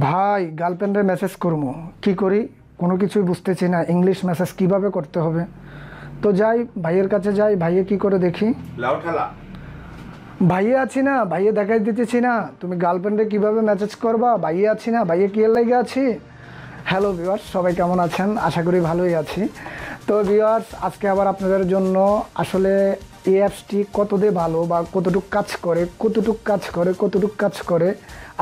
ভাই গার্লফ্রেন্ডের মেসেজ করবো কি করি কোনো কিছুই বুঝতেছি না ইংলিশ মেসেজ কিভাবে করতে হবে। তো যাই ভাইয়ের কাছে যাই, ভাইয়ে কি করে দেখি। ভাইয়ে আছি না, ভাইয়ে দেখাই দিতেছি না তুমি গার্লফ্রেন্ডে কিভাবে মেসেজ করবা। ভাইয়ে আছি না, ভাইয়ে কি এর লাগে আছি। হ্যালো ভিউয়ার্স, সবাই কেমন আছেন? আশা করি ভালোই আছি। তো ভিউয়ার্স, আজকে আবার আপনাদের জন্য আসলে এই অ্যাপসটি কতদূর ভালো বা কতটুক কাজ করে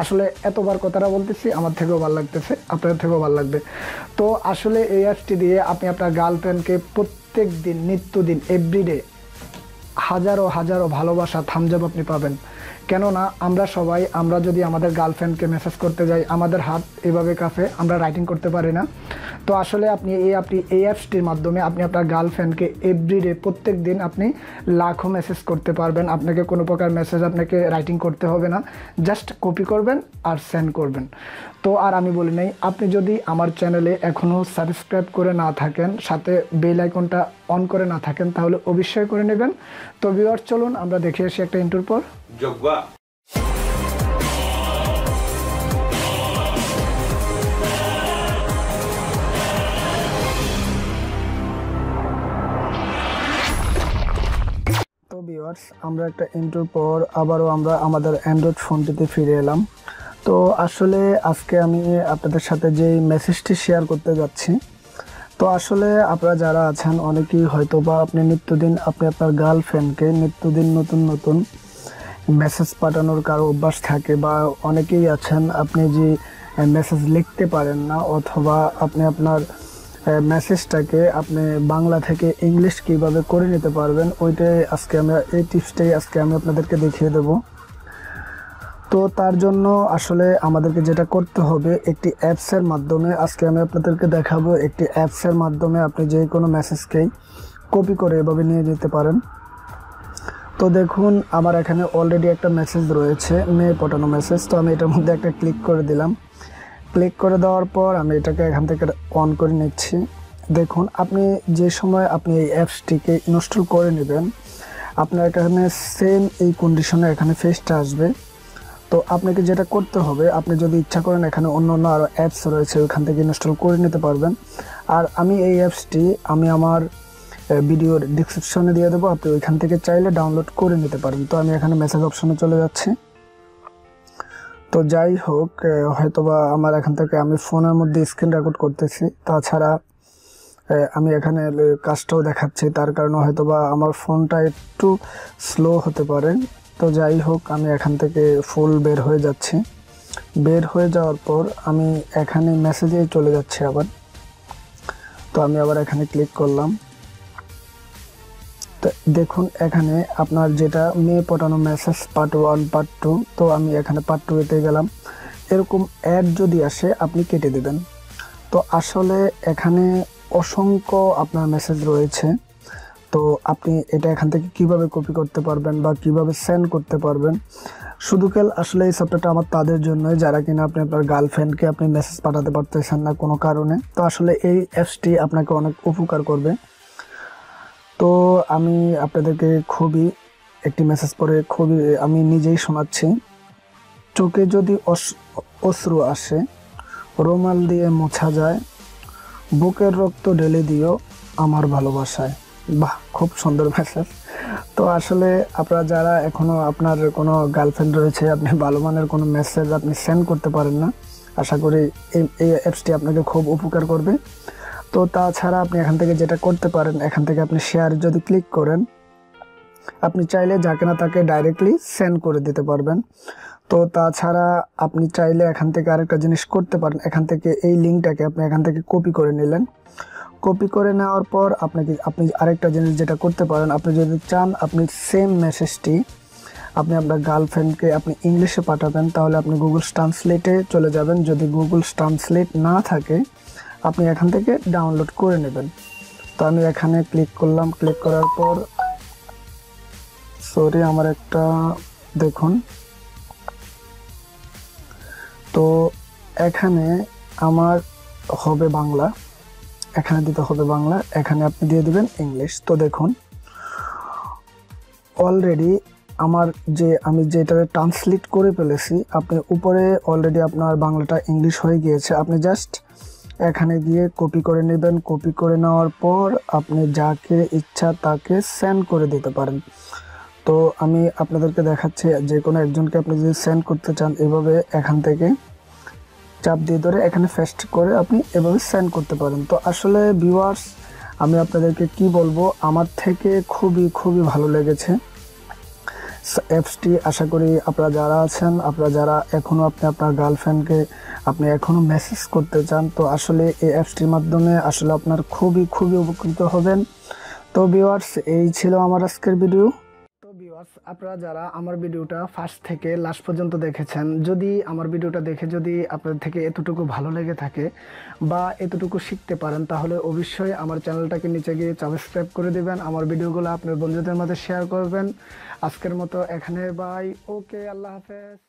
আসলে এতবার কথাটা বলতেছি, আমার থেকেও ভালো লাগতেছে, আপনাদের থেকেও ভালো লাগবে। তো আসলে এই অ্যাপসটি দিয়ে আপনি আপনার গার্লফ্রেন্ডকে প্রত্যেক দিন নিত্যদিন এভরিডে হাজারো হাজারো ভালোবাসা থামস আপ আপনি পাবেন। কেননা আমরা যদি আমাদের গার্লফ্রেন্ডকে মেসেজ করতে যাই, আমাদের হাত এভাবে কাঁপে, আমরা রাইটিং করতে পারি না। তো আসলে আপনি এই অ্যাপসটির মাধ্যমে আপনি আপনার গার্লফ্রেন্ডকে এভরিডে প্রত্যেক দিন আপনি লাখো মেসেজ করতে পারবেন। আপনাকে কোনো প্রকার মেসেজ আপনাকে রাইটিং করতে হবে না, জাস্ট কপি করবেন আর সেন্ড করবেন। তো আর আমি বলি নাই, আপনি যদি আমার চ্যানেলে এখনও সাবস্ক্রাইব করে না থাকেন, সাথে বেল আইকনটা অন করে না থাকেন, তাহলে অবশ্যই করে নেবেন। তো ভিউয়ার্স, চলুন আমরা দেখে আসি একটা ইন্ট্রোর পর। তো ভিউয়ার্স, আমরা একটা ইন্ট্রোর পর আবারও আমরা আমাদের অ্যান্ড্রয়েড ফোনটিতে ফিরে এলাম। তো আসলে আজকে আমি আপনাদের সাথে যে মেসেজটি শেয়ার করতে যাচ্ছি, তো আসলে আপনারা যারা আছেন অনেকেই হয়তো বা আপনি নিত্যদিন আপনি আপনার গার্লফ্রেন্ডকে নিত্যদিন নতুন নতুন মেসেজ পাঠানোর কারো অভ্যাস থাকে, বা অনেকেই আছেন আপনি যে মেসেজ লিখতে পারেন না, অথবা আপনি আপনার মেসেজটাকে আপনি বাংলা থেকে ইংলিশ কীভাবে করে নিতে পারবেন, এই টিপসটাই আজকে আমি আপনাদেরকে দেখিয়ে দেব। তো তার জন্য আসলে আমাদেরকে যেটা করতে হবে, একটি অ্যাপসের মাধ্যমে আজকে আমি আপনাদেরকে দেখাবো, একটি অ্যাপসের মাধ্যমে আপনি যে কোনো মেসেজকেই কপি করে এভাবে নিয়ে যেতে পারেন। তো দেখুন, আমার এখানে অলরেডি একটা মেসেজ রয়েছে, মেয়ে পাঠানো মেসেজ। তো আমি এটার মধ্যে একটা ক্লিক করে দিলাম। ক্লিক করে দেওয়ার পর আমি এটাকে এখান থেকে অন করে নিচ্ছি। দেখুন, আপনি যে সময় আপনি এই অ্যাপসটিকে ইনস্টল করে নেবেন, আপনার এখানে সেম এই কন্ডিশনে এখানে ফেসটা আসবে। তো আপনাকে যেটা করতে হবে, আপনি যদি ইচ্ছা করেন এখানে অন্য আরও অ্যাপস রয়েছে, ওইখান থেকে ইনস্টল করে নিতে পারবেন। আর আমি এই অ্যাপসটি আমার ভিডিওর ডিসক্রিপশনে দিয়ে দেবো, আপনি ওইখান থেকে চাইলে ডাউনলোড করে নিতে পারেন। তো আমি এখানে মেসেজ অপশনে চলে যাচ্ছি। তো যাই হোক, হয়তোবা আমার এখান থেকে আমি ফোনের মধ্যে স্ক্রিন রেকর্ড করতেছি, তাছাড়া আমি এখানে কাজটাও দেখাচ্ছি, তার কারণে হয়তোবা আমার ফোনটা একটু স্লো হতে পারে। তো যাই হোক, আমি এখান থেকে ফুল বের হয়ে যাচ্ছি। বের হয়ে যাওয়ার পর আমি এখানে মেসেজে চলে যাচ্ছি আবার। তো আমি আবার এখানে ক্লিক করলাম। তো দেখুন, এখানে আপনার যেটা মেয়ে পাঠানো মেসেজ পার্ট 1 পার্ট 2, তো আমি এখানে পার্ট 2-তে গেলাম। এরকম অ্যাড যদি আসে আপনি কেটে দেবেন। তো আসলে এখানে অসংখ্য আপনার মেসেজ রয়েছে। তো আপনি এটা এখান থেকে কিভাবে কপি করতে পারবেন বা কিভাবে সেন্ড করতে পারবেন, আসলে এই সফটওয়্যারটা আমার তাদের জন্যই যারা কিনা আপনি আপনার গার্লফ্রেন্ডকে আপনি মেসেজ পাঠাতে পারতেছেন না কোনো কারণে। তো আসলে এই অ্যাপসটি আপনাকে অনেক উপকার করবে। তো আমি আপনাদেরকে একটি মেসেজ পড়ে আমি নিজেই শোনাচ্ছি। চোখে যদি অশ্রু আসে, রুমাল দিয়ে মোছা যায়, বুকের রক্ত ঢেলে দিও আমার ভালোবাসায়। বাহ, খুব সুন্দর মেসেজ। তো আসলে আপনারা যারা এখনও আপনার কোনো গার্লফ্রেন্ড রয়েছে, আপনি ভালো মানের কোনো মেসেজ আপনি সেন্ড করতে পারেন না, আশা করি এই অ্যাপসটি আপনাকে খুব উপকার করবে। তো তাছাড়া আপনি এখান থেকে যেটা করতে পারেন, এখান থেকে আপনি শেয়ার যদি ক্লিক করেন, আপনি চাইলে যাকে না তাকে ডাইরেক্টলি সেন্ড করে দিতে পারবেন। তো তাছাড়া আপনি চাইলে এখান থেকে আরেকটা জিনিস করতে পারেন, এখান থেকে এই লিঙ্কটাকে আপনি এখান থেকে কপি করে নিলেন। কপি করে নেওয়ার পর আপনি আরেকটা জিনিস যেটা করতে পারেন, আপনি যদি চান আপনি সেম মেসেজটি আপনি আপনার গার্লফ্রেন্ডকে আপনি ইংলিশে পাঠাবেন, তাহলে আপনি গুগল ট্রান্সলেটে চলে যাবেন। যদি গুগল ট্রান্সলেট না থাকে, আপনি এখান থেকে ডাউনলোড করে নেবেন। তো আমি এখানে ক্লিক করলাম। ক্লিক করার পর আমার একটা দেখুন, তো এখানে আমার হবে বাংলা, এখানে দিতে হবে বাংলা, এখানে আপনি দিয়ে দিবেন ইংলিশ। তো দেখুন, অলরেডি আমার আমি যেটা ট্রান্সলেট করে ফেলেছি, আপনি উপরে অলরেডি আপনার বাংলাটা ইংলিশ হয়ে গিয়েছে, আপনি জাস্ট এখানে গিয়ে কপি করে নেবেন। কপি করে নেওয়ার পর আপনি যাকে ইচ্ছা তাকে সেন্ড করে দিতে পারেন। তো আমি আপনাদেরকে দেখাচ্ছি, যে কোনো একজনকে আপনি যদি সেন্ড করতে চান এভাবে এখান থেকে চাপ দিয়ে ধরে এখানে পেস্ট করে আপনি এভাবে সেন্ড করতে পারেন। তো আসলে ভিউয়ার্স, আমি আপনাদেরকে কি বলবো, আমার থেকে খুবই খুবই ভালো লেগেছে অ্যাপসটি। আশা করি আপনারা যারা আছেন, আপনারা যারা এখনও আপনার গার্লফ্রেন্ডকে আপনি এখনও মেসেজ করতে চান, তো আসলে এই অ্যাপসটির মাধ্যমে আসলে আপনার খুবই খুবই উপকৃত হবেন। তো ভিউয়ার্স, এই ছিল আমার আজকের ভিডিও। তো ভিউয়ার্স, আপনারা যারা আমার ভিডিওটা ফার্স্ট থেকে লাস্ট পর্যন্ত দেখেছেন, যদি আমার ভিডিওটা দেখে যদি আপনাদের থেকে এতটুকু ভালো লেগে থাকে বা এতটুকু শিখতে পারেন, তাহলে অবশ্যই আমার চ্যানেলটাকে নিচে গিয়ে সাবস্ক্রাইব করে দিবেন, আমার ভিডিওগুলো আপনার বন্ধুদের মাঝে শেয়ার করবেন। আজকের মতো এখানে বাই, ওকে, আল্লাহ হাফেজ।